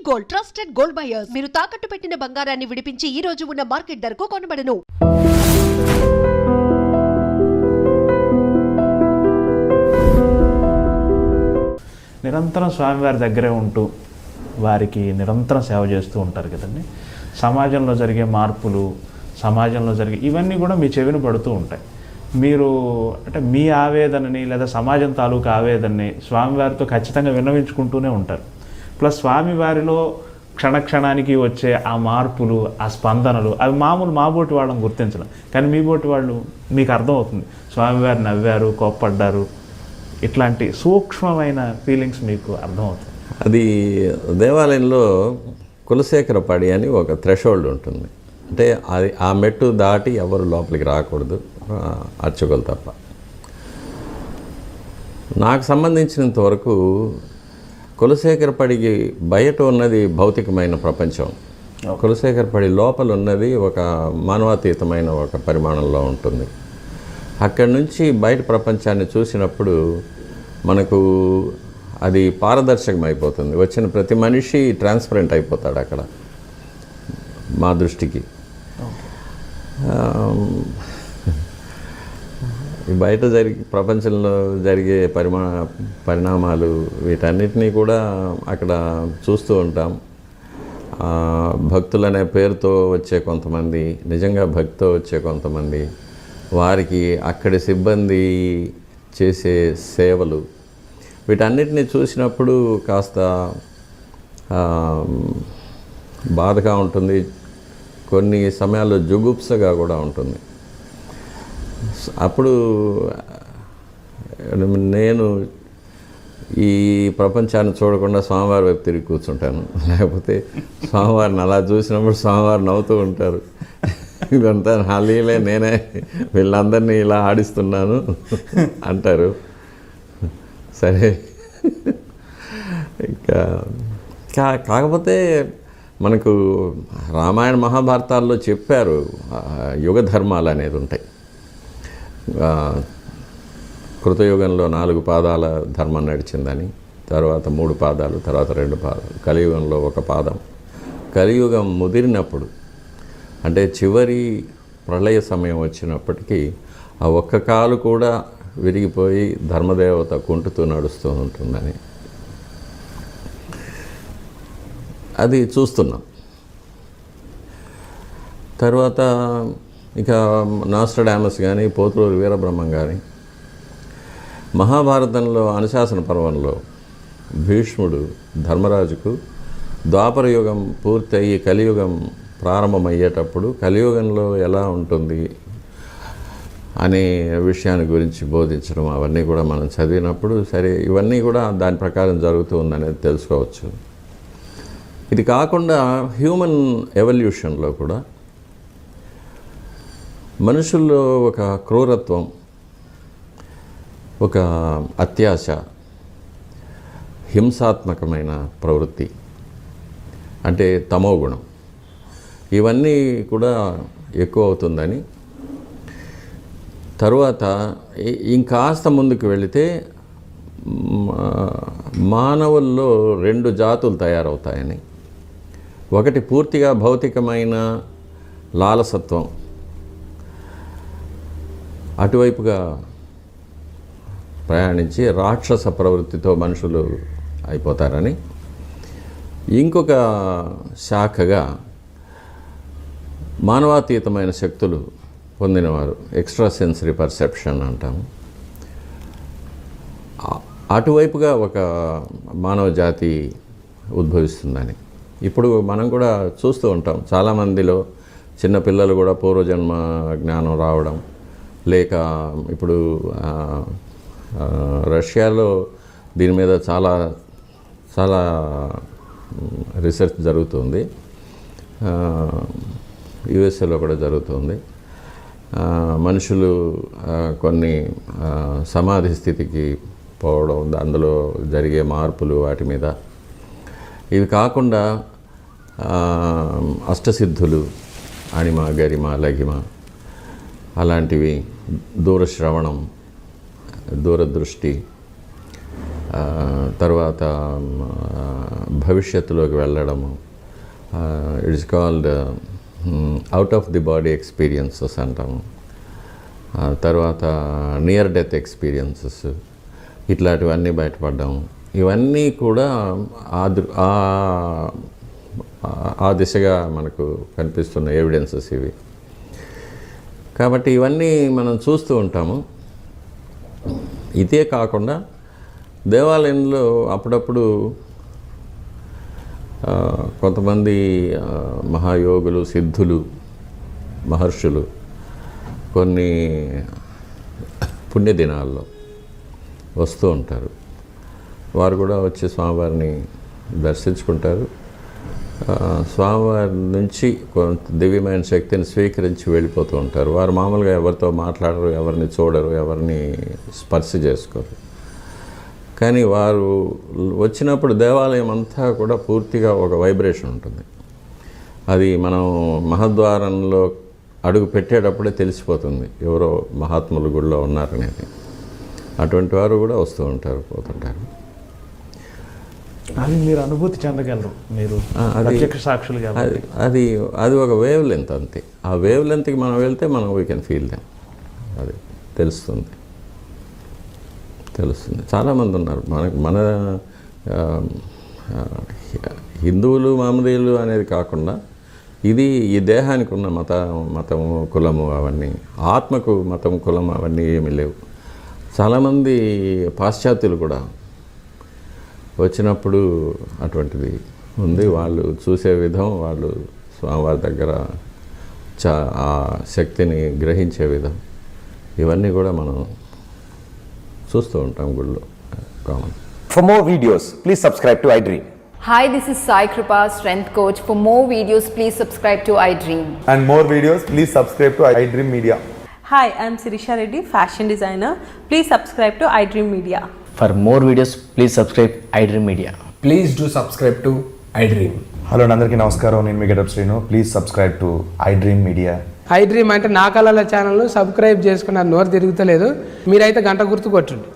Gold, trusted gold buyers. మీరు తాకట్టు పెట్టిన బంగారాన్ని విడిపించి ఈ రోజు ఉన్న మార్కెట్ ధరకు కొనబడను. నిరంతరం స్వామివారి దగ్గరే ఉంటూ వారికి నిరంతరం సేవ చేస్తూ ఉంటారు కదండి. సమాజంలో జరిగే మార్పులు, సమాజంలో జరిగే ఇవన్నీ కూడా మీ చెవిని పడుతూ ఉంటాయి. మీరు అంటే మీ ఆవేదనని లేదా సమాజం తాలూకు ఆవేదనని స్వామివారితో ఖచ్చితంగా విన్నవించుకుంటూనే ఉంటారు. ప్లస్ స్వామివారిలో క్షణక్షణానికి వచ్చే ఆ మార్పులు, ఆ స్పందనలు అవి మామూలు మాబోటి వాళ్ళని గుర్తించడం. కానీ మీ బోటి వాళ్ళు మీకు అర్థమవుతుంది, స్వామివారు నవ్వారు, కోప్పడ్డారు, ఇట్లాంటి సూక్ష్మమైన ఫీలింగ్స్ మీకు అర్థమవుతుంది. అది దేవాలయంలో కులశేఖరపడి అని ఒక థ్రెషోల్డ్ ఉంటుంది. అంటే అది ఆ మెట్టు దాటి ఎవరు లోపలికి రాకూడదు, అర్చకులు తప్ప. నాకు సంబంధించినంత వరకు కులశేఖరపడికి బయట ఉన్నది భౌతికమైన ప్రపంచం, కులశేఖరపడి లోపల ఉన్నది ఒక మానవాతీతమైన ఒక పరిమాణంలో ఉంటుంది. అక్కడి నుంచి బయట ప్రపంచాన్ని చూసినప్పుడు మనకు అది పారదర్శకం అయిపోతుంది. వచ్చిన ప్రతి మనిషి ట్రాన్స్పరెంట్ అయిపోతాడు అక్కడ మా దృష్టికి. బయట ప్రపంచంలో జరిగే పరిణామాలు వీటన్నిటినీ కూడా అక్కడ చూస్తూ ఉంటాం. భక్తులనే పేరుతో వచ్చే కొంతమంది, నిజంగా భక్తితో వచ్చే కొంతమంది, వారికి అక్కడి సిబ్బంది చేసే సేవలు, వీటన్నిటిని చూసినప్పుడు కాస్త బాధగా ఉంటుంది, కొన్ని సమయాల్లో జుగుప్సగా కూడా ఉంటుంది. అప్పుడు నేను ఈ ప్రపంచాన్ని చూడకుండా స్వామివారి వైపు తిరిగి కూర్చుంటాను. లేకపోతే స్వామివారిని అలా చూసినప్పుడు స్వామివారు నవ్వుతూ ఉంటారు, ఇదంతా నా లీలే, నేనే వీళ్ళందరినీ ఇలా ఆడిస్తున్నాను అంటారు. సరే, ఇంకా కాకపోతే మనకు రామాయణ మహాభారతాల్లో చెప్పారు యుగ ధర్మాలు అనేది ఉంటాయి. కృతయుగంలో 4 పాదాల ధర్మం నడిచిందని, తర్వాత 3 పాదాలు, తర్వాత 2 పాదాలు, కలియుగంలో 1 పాదం. కలియుగం ముదిరినప్పుడు అంటే చివరి ప్రళయ సమయం వచ్చినప్పటికీ ఆ ఒక్క కాలు కూడా విరిగిపోయి ధర్మదేవత కుంటుతూ నడుస్తూ ఉంటుందని అది చూస్తున్నాం. తర్వాత ఇక నాస్ట్రడామస్ కానీ, పోతులూరి వీరబ్రహ్మం కానీ, మహాభారతంలో అనుశాసన పర్వంలో భీష్ముడు ధర్మరాజుకు ద్వాపర యుగం పూర్తయి కలియుగం ప్రారంభమయ్యేటప్పుడు కలియుగంలో ఎలా ఉంటుంది అనే విషయాన్ని గురించి బోధించడం, అవన్నీ కూడా మనం చదివినప్పుడు సరే ఇవన్నీ కూడా దాని ప్రకారం జరుగుతూ ఉందనేది తెలుసుకోవచ్చు. ఇది కాకుండా హ్యూమన్ ఎవల్యూషన్లో కూడా మనుషుల్లో ఒక క్రూరత్వం, ఒక అత్యాశ, హింసాత్మకమైన ప్రవృత్తి అంటే తమోగుణం, ఇవన్నీ కూడా ఎక్కువ అవుతుందని, తరువాత ఇంకాస్త ముందుకు వెళితే మానవుల్లో 2 జాతులు తయారవుతాయని, ఒకటి పూర్తిగా భౌతికమైన లాలసత్వం, అటువైపుగా ప్రయాణించి రాక్షస ప్రవృత్తితో మనుషులు అయిపోతారని, ఇంకొక శాఖగా మానవాతీతమైన శక్తులు పొందినవారు, ఎక్స్ట్రా సెన్సరీ పర్సెప్షన్ అంటాము, అటువైపుగా ఒక మానవ జాతి ఉద్భవిస్తుందని ఇప్పుడు మనం కూడా చూస్తూ ఉంటాం. చాలామందిలో చిన్నపిల్లలు కూడా పూర్వజన్మ జ్ఞానం రావడం, లేక ఇప్పుడు రష్యాలో దీని మీద చాలా చాలా రీసెర్చ్ జరుగుతుంది, యుఎస్ఏలో కూడా జరుగుతుంది. మనుషులు కొన్ని సమాధి స్థితికి పోవడం, అందులో జరిగే మార్పులు, వాటి మీద. ఇవి కాకుండా అష్టసిద్ధులు, అణిమ, గరిమ, లఘిమ అలాంటివి, దూరశ్రవణం, దూరదృష్టి, తర్వాత భవిష్యత్తులోకి వెళ్ళడము, it's called out of the body experiences అంటాము. తర్వాత నియర్ డెత్ ఎక్స్పీరియన్సెస్, ఇట్లాంటివన్నీ బయటపడ్డాము. ఇవన్నీ కూడా ఆ దిశగా మనకు కనిపిస్తున్న ఎవిడెన్సెస్ ఇవి. కాబట్టి ఇవన్నీ మనం చూస్తూ ఉంటాము. ఇదే కాకుండా దేవాలయంలో అప్పుడప్పుడు కొంతమంది మహాయోగులు, సిద్ధులు, మహర్షులు కొన్ని పుణ్యదినాల్లో వస్తూ ఉంటారు. వారు కూడా వచ్చి స్వామివారిని దర్శించుకుంటారు. స్వామివారి నుంచి కొంత దివ్యమైన శక్తిని స్వీకరించి వెళ్ళిపోతూ ఉంటారు. వారు మామూలుగా ఎవరితో మాట్లాడరు, ఎవరిని చూడరు, ఎవరిని స్పర్శ చేసుకోరు. కానీ వారు వచ్చినప్పుడు దేవాలయం అంతా కూడా పూర్తిగా ఒక వైబ్రేషన్ ఉంటుంది. అది మనం మహద్వారంలో అడుగు పెట్టేటప్పుడే తెలిసిపోతుంది ఎవరో మహాత్ములు గుడిలో ఉన్నారనేది. అటువంటి వారు కూడా వస్తూ ఉంటారు, పోతుంటారు. అది మీరు అనుభూతి చెందగలరు, మీరు ప్రత్యక్ష సాక్షులు కాబట్టి. అది ఒక వేవ్ లెంత్ అంతే. ఆ వేవ్ లెంత్కి మనం వెళ్తే మనం వీ కెన్ ఫీల్ దెమ్. అది తెలుస్తుంది. చాలామంది ఉన్నారు మన హిందువులు, మహమ్మదీయులు అనేది కాకుండా ఇది ఈ దేహానికి ఉన్న మతము, కులము అవన్నీ, ఆత్మకు మతం, కులం అవన్నీ ఏమీ లేవు. చాలామంది పాశ్చాత్యులు కూడా వచ్చినప్పుడు అటువంటిది ఉంది. వాళ్ళు చూసే విధం, వాళ్ళు స్వామివారి దగ్గర ఆ శక్తిని గ్రహించే విధం, ఇవన్నీ కూడా మనం చూస్తూ ఉంటాం గుళ్ళో common. For more videos, please subscribe to iDream. Hi, this is Sai Kripa, Strength Coach. For more videos, please subscribe to iDream. And more videos, please subscribe to iDream Media. Hi, I am Sirisha Reddy, fashion designer. Please subscribe to iDream Media. For more videos, please subscribe iDream Media. Please do subscribe to iDream. Hello అందరికీ నమస్కారం, నేను మీ Getup Srinu. Please subscribe to iDream Media. iDream అంటే నా కళల channel subscribe చేసుకున్న నోరు తిరుగుతలేదు. మీరైతే గంట గుర్తు కొట్టండి.